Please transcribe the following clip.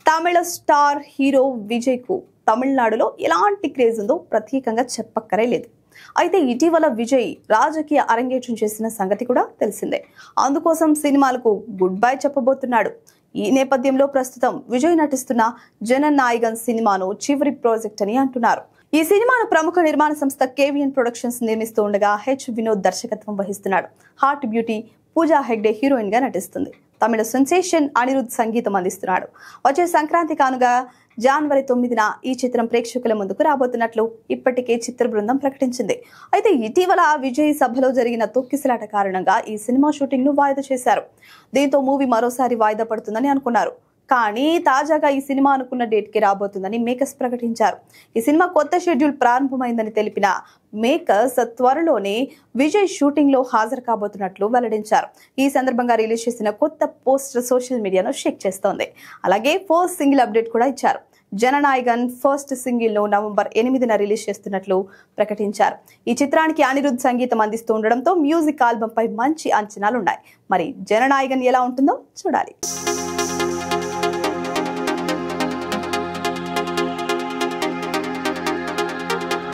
తమిళ star hero Vijay కు తమిళనాడులో ఎలాంటి క్రేజ్ ఉందో ప్రత్యేకంగా చెప్పక్కరే లేదు. అయితే ఇటీవల విజయ్ రాజకీయ అరంగేట్రం చేసిన సంగతి కూడా తెలిసిందే. అందుకోసం సినిమాలకు గుడ్ బై చెప్పబోతున్నాడు. ఈ నేపథ్యంలో ప్రస్తుతం విజయ్ నటిస్తున్న జననాయగన్ సినిమాను చివరి ప్రాజెక్ట్ అని అంటున్నారు. ఈ సినిమాను ప్రముఖ నిర్మాణ సంస్థ కేవిఎన్ ప్రొడక్షన్స్ నిర్మిస్తూ ఉండగా వినోద్ దర్శకత్వం వహిస్తున్నాడు. Hot beauty Pooja Hegde heroine గా నటిస్తుంది. తమిళ సెన్సేషన్ అనిరుద్ సంగీతం అందిస్తున్నాడు. వచ్చే సంక్రాంతి కానుగా జనవరి 9న ఈ చిత్రం ప్రేక్షకుల ముందుకు రాబోతున్నట్లు ఇప్పటికే చిత్ర బృందం ప్రకటించింది. అయితే ఇటీవల విజయ్ సభలో జరిగిన తొక్కిసలాట కారణంగా ఈ సినిమా షూటింగ్ ను వాయిదా చేశారు. దీంతో మూవీ మరోసారి వాయిదా పడుతుందని అనుకున్నారు. కానీ తాజాగా ఈ సినిమా అనుకున్న డేట్ కి రాబోతుందని మేకర్స్ ప్రకటించారు. ఈ సినిమా కొత్త షెడ్యూల్ ప్రారంభమైందని తెలిపిన మేకర్స్ త్వరలోనే విజయ్ షూటింగ్ లో హాజరు కాబోతున్నట్లు వెల్లడించారు. ఈ సందర్భంగా రిలీజ్ చేసిన కొత్త పోస్టర్ సోషల్ మీడియాను షేక్ చేస్తోంది. అలాగే ఫస్ట్ సింగిల్ అప్డేట్ కూడా ఇచ్చారు. జననాయగన్ ఫస్ట్ సింగిల్ ను నవంబర్ 8న రిలీజ్ చేస్తున్నట్లు ప్రకటించారు. ఈ చిత్రానికి అనిరుద్ సంగీతం అందిస్తూ ఉండడంతో మ్యూజిక్ ఆల్బమ్ పై మంచి అంచనాలున్నాయి. మరి జననాయగన్ ఎలా ఉంటుందో చూడాలి.